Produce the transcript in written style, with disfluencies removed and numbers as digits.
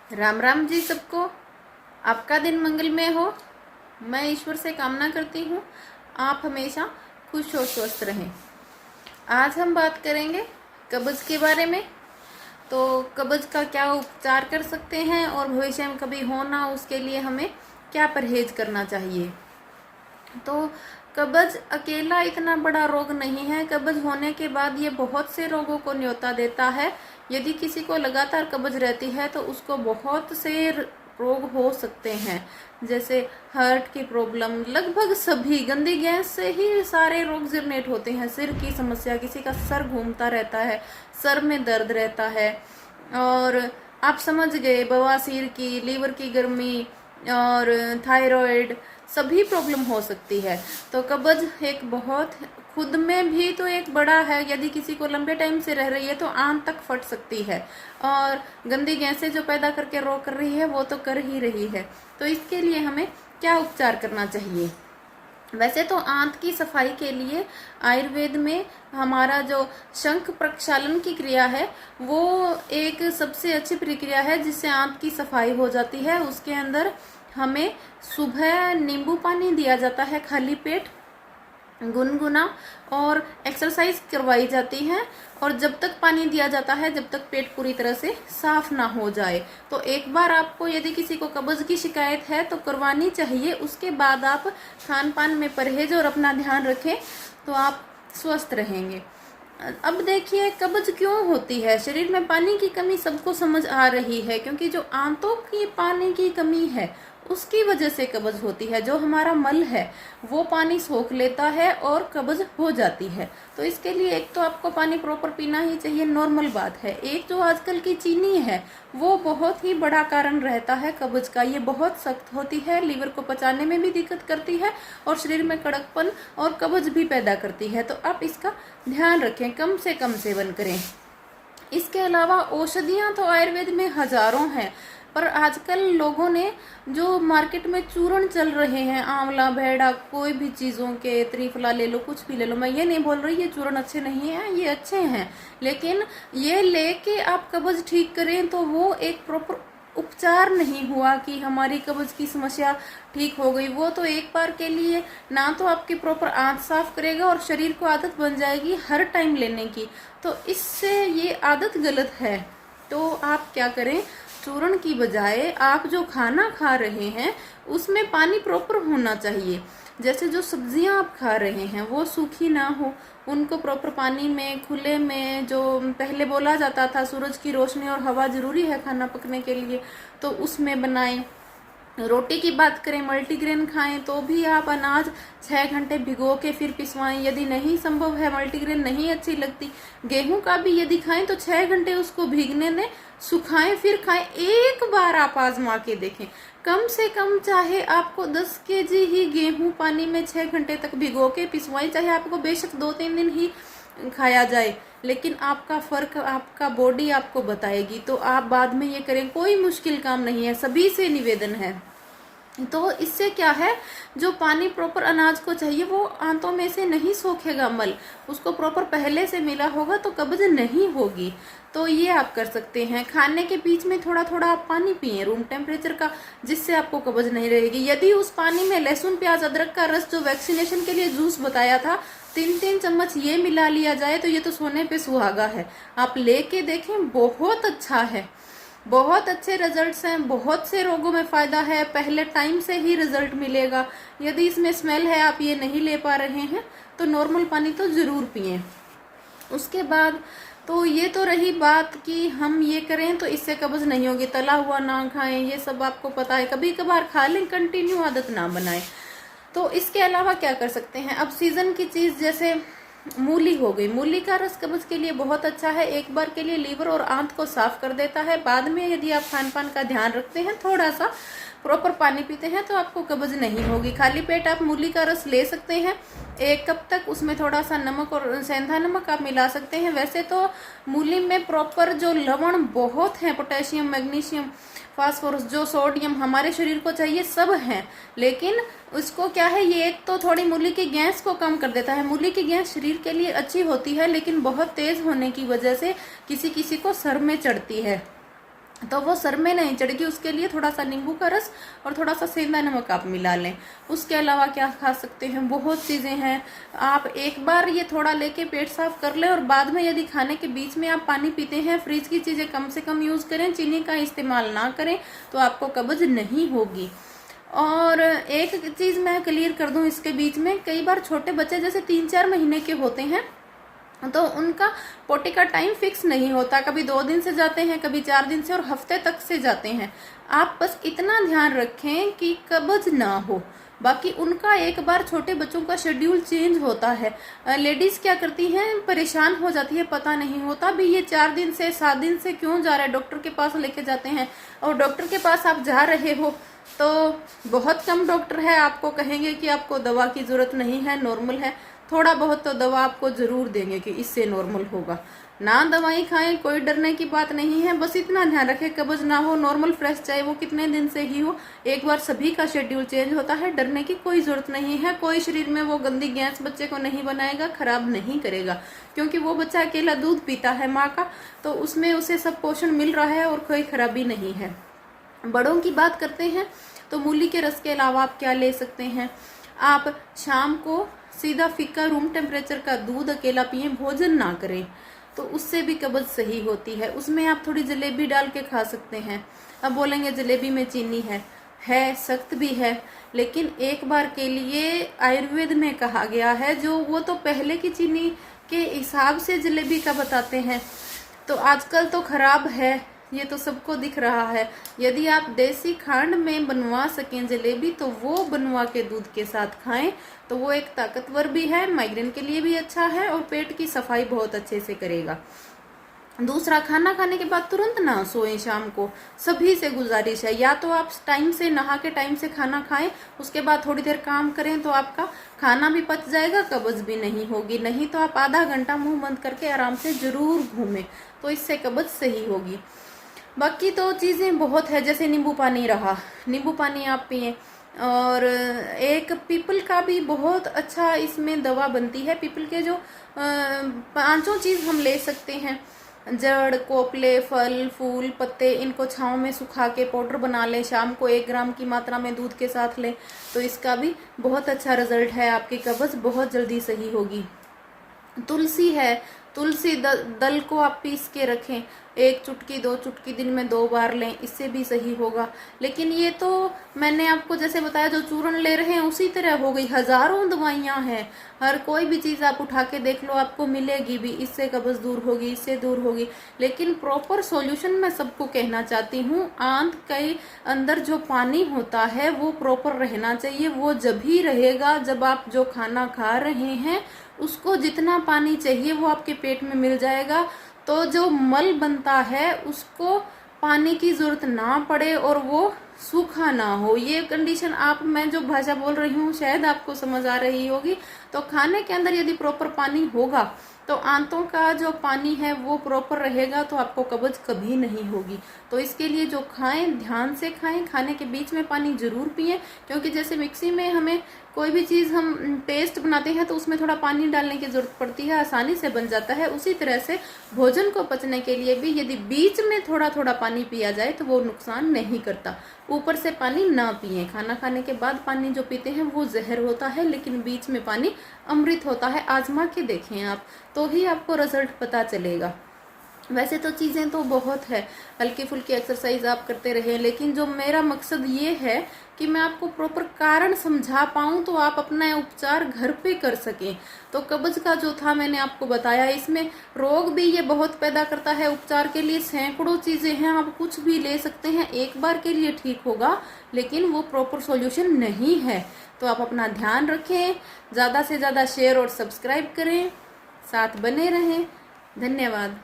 राम राम जी सबको। आपका दिन मंगलमय हो। मैं ईश्वर से कामना करती हूँ आप हमेशा खुश और स्वस्थ रहें। आज हम बात करेंगे कब्ज के बारे में। तो कब्ज का क्या उपचार कर सकते हैं और भविष्य में कभी हो ना उसके लिए हमें क्या परहेज करना चाहिए। तो कब्ज अकेला इतना बड़ा रोग नहीं है। कब्ज होने के बाद ये बहुत से रोगों को न्योता देता है। यदि किसी को लगातार कब्ज रहती है तो उसको बहुत से रोग हो सकते हैं, जैसे हार्ट की प्रॉब्लम। लगभग सभी गंदी गैस से ही सारे रोग जनरेट होते हैं। सिर की समस्या, किसी का सर घूमता रहता है, सर में दर्द रहता है, और आप समझ गए बवासीर की, लीवर की गर्मी और थायराइड, सभी प्रॉब्लम हो सकती है। तो कब्ज एक बहुत खुद में भी तो एक बड़ा है। यदि किसी को लंबे टाइम से रह रही है तो आंत तक फट सकती है, और गंदी गैसें जो पैदा करके रोग कर रही है वो तो कर ही रही है। तो इसके लिए हमें क्या उपचार करना चाहिए। वैसे तो आंत की सफाई के लिए आयुर्वेद में हमारा जो शंख प्रक्षालन की क्रिया है वो एक सबसे अच्छी प्रक्रिया है जिससे आंत की सफाई हो जाती है। उसके अंदर हमें सुबह नींबू पानी दिया जाता है, खाली पेट गुनगुना, और एक्सरसाइज करवाई जाती है। और जब तक पानी दिया जाता है जब तक पेट पूरी तरह से साफ ना हो जाए। तो एक बार आपको यदि किसी को कब्ज की शिकायत है तो करवानी चाहिए। उसके बाद आप खान पान में परहेज और अपना ध्यान रखें तो आप स्वस्थ रहेंगे। अब देखिए कब्ज क्यों होती है। शरीर में पानी की कमी सबको समझ आ रही है, क्योंकि जो आंतों की पानी की कमी है उसकी वजह से कब्ज होती है। जो हमारा मल है वो पानी सोख लेता है और कब्ज हो जाती है। तो इसके लिए एक तो आपको पानी प्रॉपर पीना ही चाहिए, नॉर्मल बात है। एक जो आजकल की चीनी है वो बहुत ही बड़ा कारण रहता है कब्ज का। ये बहुत सख्त होती है, लीवर को पचाने में भी दिक्कत करती है और शरीर में कड़कपन और कब्ज भी पैदा करती है। तो आप इसका ध्यान रखें, कम से कम सेवन करें। इसके अलावा औषधियां तो आयुर्वेद में हजारों हैं, पर आजकल लोगों ने जो मार्केट में चूर्ण चल रहे हैं, आंवला भेड़ा कोई भी चीज़ों के, त्रिफला ले लो, कुछ भी ले लो, मैं ये नहीं बोल रही ये चूर्ण अच्छे नहीं हैं, ये अच्छे हैं, लेकिन ये लेके आप कब्ज ठीक करें तो वो एक प्रॉपर उपचार नहीं हुआ कि हमारी कब्ज की समस्या ठीक हो गई। वो तो एक बार के लिए ना तो आपकी प्रॉपर आंत साफ करेगा और शरीर को आदत बन जाएगी हर टाइम लेने की। तो इससे ये आदत गलत है। तो आप क्या करें, चूर्ण की बजाय आप जो खाना खा रहे हैं उसमें पानी प्रॉपर होना चाहिए। जैसे जो सब्जियां आप खा रहे हैं वो सूखी ना हो, उनको प्रॉपर पानी में, खुले में, जो पहले बोला जाता था सूरज की रोशनी और हवा जरूरी है खाना पकने के लिए, तो उसमें बनाएं। रोटी की बात करें, मल्टीग्रेन खाएं तो भी आप अनाज 6 घंटे भिगो के फिर पिसवाएं। यदि नहीं संभव है, मल्टीग्रेन नहीं अच्छी लगती, गेहूं का भी यदि खाएं तो 6 घंटे उसको भीगने दें, सुखाएं फिर खाएं। एक बार आप आजमा के देखें, कम से कम चाहे आपको 10 केजी ही गेहूं पानी में 6 घंटे तक भिगो के पिसवाएं, चाहे आपको बेशक 2-3 दिन ही खाया जाए, लेकिन आपका फर्क आपका बॉडी आपको बताएगी। तो आप बाद में ये करें, कोई मुश्किल काम नहीं है, सभी से निवेदन है। तो इससे क्या है, जो पानी प्रॉपर अनाज को चाहिए वो आंतों में से नहीं सोखेगा, मल उसको प्रॉपर पहले से मिला होगा तो कब्ज नहीं होगी। तो ये आप कर सकते हैं। खाने के बीच में थोड़ा थोड़ा आप पानी पिए रूम टेम्परेचर का, जिससे आपको कब्ज नहीं रहेगी। यदि उस पानी में लहसुन प्याज अदरक का रस, जो वैक्सीनेशन के लिए जूस बताया था, 3-3 चम्मच ये मिला लिया जाए तो ये तो सोने पे सुहागा है। आप लेके देखें, बहुत अच्छा है, बहुत अच्छे रिजल्ट्स हैं, बहुत से रोगों में फायदा है। पहले टाइम से ही रिजल्ट मिलेगा। यदि इसमें स्मेल है, आप ये नहीं ले पा रहे हैं, तो नॉर्मल पानी तो जरूर पिए। उसके बाद तो ये तो रही बात कि हम ये करें तो इससे कब्ज नहीं होगी। तला हुआ ना खाएं, ये सब आपको पता है, कभी कभार खा लें, कंटिन्यू आदत ना बनाएं। तो इसके अलावा क्या कर सकते हैं, अब सीजन की चीज जैसे मूली हो गई। मूली का रस कब्ज के लिए बहुत अच्छा है, एक बार के लिए लीवर और आंत को साफ कर देता है। बाद में यदि आप खान पान का ध्यान रखते हैं, थोड़ा सा प्रॉपर पानी पीते हैं, तो आपको कब्ज नहीं होगी। खाली पेट आप मूली का रस ले सकते हैं 1 कप तक, उसमें थोड़ा सा नमक और सेंधा नमक आप मिला सकते हैं। वैसे तो मूली में प्रॉपर जो लवण बहुत है, पोटेशियम, मैग्नीशियम, फास्फोरस, जो सोडियम हमारे शरीर को चाहिए, सब हैं, लेकिन उसको क्या है, ये एक तो थोड़ी मूली की गैस को कम कर देता है। मूली की गैस शरीर के लिए अच्छी होती है, लेकिन बहुत तेज होने की वजह से किसी किसी को सर में चढ़ती है। तो वो सर में नहीं चढ़ेगी। उसके लिए थोड़ा सा नींबू का रस और थोड़ा सा सेंधा नमक आप मिला लें। उसके अलावा क्या खा सकते हैं, बहुत चीज़ें हैं। आप एक बार ये थोड़ा लेके पेट साफ कर लें और बाद में यदि खाने के बीच में आप पानी पीते हैं, फ्रिज की चीज़ें कम से कम यूज़ करें, चीनी का इस्तेमाल ना करें, तो आपको कब्ज नहीं होगी। और एक चीज़ मैं क्लियर कर दूं इसके बीच में, कई बार छोटे बच्चे जैसे 3-4 महीने के होते हैं तो उनका पोटी का टाइम फिक्स नहीं होता, कभी 2 दिन से जाते हैं, कभी 4 दिन से और हफ्ते तक से जाते हैं। आप बस इतना ध्यान रखें कि कब्ज ना हो। बाकी उनका एक बार छोटे बच्चों का शेड्यूल चेंज होता है। लेडीज क्या करती हैं, परेशान हो जाती है, पता नहीं होता भी ये 4 दिन से 7 दिन से क्यों जा रहा है, डॉक्टर के पास लेके जाते हैं और डॉक्टर के पास आप जा रहे हो तो बहुत कम डॉक्टर है आपको कहेंगे कि आपको दवा की जरूरत नहीं है, नॉर्मल है। थोड़ा बहुत तो दवा आपको जरूर देंगे कि इससे नॉर्मल होगा। ना दवाई खाएं, कोई डरने की बात नहीं है। बस इतना ध्यान रखें कब्ज ना हो, नॉर्मल फ्रेश, चाहे वो कितने दिन से ही हो। एक बार सभी का शेड्यूल चेंज होता है, डरने की कोई जरूरत नहीं है। कोई शरीर में वो गंदी गैस बच्चे को नहीं बनाएगा, खराब नहीं करेगा, क्योंकि वो बच्चा अकेला दूध पीता है माँ का, तो उसमें उसे सब पोषण मिल रहा है और कोई खराबी नहीं है। बड़ों की बात करते हैं तो मूली के रस के अलावा आप क्या ले सकते हैं। आप शाम को सीधा फीका रूम टेम्परेचर का दूध अकेला पिए, भोजन ना करें, तो उससे भी कब्ज सही होती है। उसमें आप थोड़ी जलेबी डाल के खा सकते हैं। अब बोलेंगे जलेबी में चीनी है, सख्त भी है, लेकिन एक बार के लिए आयुर्वेद में कहा गया है, जो वो तो पहले की चीनी के हिसाब से जलेबी का बताते हैं, तो आजकल तो खराब है, ये तो सबको दिख रहा है। यदि आप देसी खांड में बनवा सकें जलेबी, तो वो बनवा के दूध के साथ खाएं, तो वो एक ताकतवर भी है, माइग्रेन के लिए भी अच्छा है और पेट की सफाई बहुत अच्छे से करेगा। दूसरा, खाना खाने के बाद तुरंत ना सोएं। शाम को सभी से गुजारिश है, या तो आप टाइम से नहा के टाइम से खाना खाएं, उसके बाद थोड़ी देर काम करें, तो आपका खाना भी पच जाएगा, कब्ज भी नहीं होगी। नहीं तो आप आधा घंटा मुंह बंद करके आराम से जरूर घूमें, तो इससे कब्ज सही होगी। बाकी तो चीज़ें बहुत है, जैसे नींबू पानी रहा, नींबू पानी आप पिए। और एक पीपल का भी बहुत अच्छा इसमें दवा बनती है। पीपल के जो 5 चीज़ हम ले सकते हैं, जड़, कोपले, फल, फूल, पत्ते, इनको छांव में सुखा के पाउडर बना लें, शाम को 1 ग्राम की मात्रा में दूध के साथ लें, तो इसका भी बहुत अच्छा रिजल्ट है, आपकी कब्ज बहुत जल्दी सही होगी। तुलसी है, तुलसी दल को आप पीस के रखें, 1 चुटकी 2 चुटकी दिन में 2 बार लें, इससे भी सही होगा। लेकिन ये तो मैंने आपको जैसे बताया, जो चूर्ण ले रहे हैं उसी तरह हो गई। हजारों दवाइयां हैं, हर कोई भी चीज़ आप उठा के देख लो, आपको मिलेगी भी, इससे कब्ज दूर होगी, इससे दूर होगी। लेकिन प्रॉपर सॉल्यूशन मैं सबको कहना चाहती हूँ, आंत के अंदर जो पानी होता है वो प्रॉपर रहना चाहिए। वो जब ही रहेगा जब आप जो खाना खा रहे हैं उसको जितना पानी चाहिए वो आपके पेट में मिल जाएगा, तो जो मल बनता है उसको पानी की जरूरत ना पड़े और वो सूखा ना हो। ये कंडीशन, आप मैं जो भाषा बोल रही हूँ शायद आपको समझ आ रही होगी। तो खाने के अंदर यदि प्रॉपर पानी होगा तो आंतों का जो पानी है वो प्रॉपर रहेगा, तो आपको कब्ज कभी नहीं होगी। तो इसके लिए जो खाएं ध्यान से खाएं, खाने के बीच में पानी जरूर पिएं, क्योंकि जैसे मिक्सी में हमें कोई भी चीज़ हम पेस्ट बनाते हैं तो उसमें थोड़ा पानी डालने की जरूरत पड़ती है, आसानी से बन जाता है। उसी तरह से भोजन को पचने के लिए भी यदि बीच में थोड़ा थोड़ा पानी पिया जाए तो वो नुकसान नहीं करता। ऊपर से पानी ना पिए, खाना खाने के बाद पानी जो पीते हैं वो जहर होता है, लेकिन बीच में पानी अमृत होता है। आजमा के देखें आप, तो ही आपको रिजल्ट पता चलेगा। वैसे तो चीज़ें तो बहुत है, हल्की फुल्की एक्सरसाइज आप करते रहें, लेकिन जो मेरा मकसद ये है कि मैं आपको प्रॉपर कारण समझा पाऊँ, तो आप अपना उपचार घर पे कर सकें। तो कब्ज का जो था मैंने आपको बताया, इसमें रोग भी ये बहुत पैदा करता है। उपचार के लिए सैकड़ों चीज़ें हैं, आप कुछ भी ले सकते हैं, एक बार के लिए ठीक होगा, लेकिन वो प्रॉपर सॉल्यूशन नहीं है। तो आप अपना ध्यान रखें, ज़्यादा से ज़्यादा शेयर और सब्सक्राइब करें, साथ बने रहें। धन्यवाद।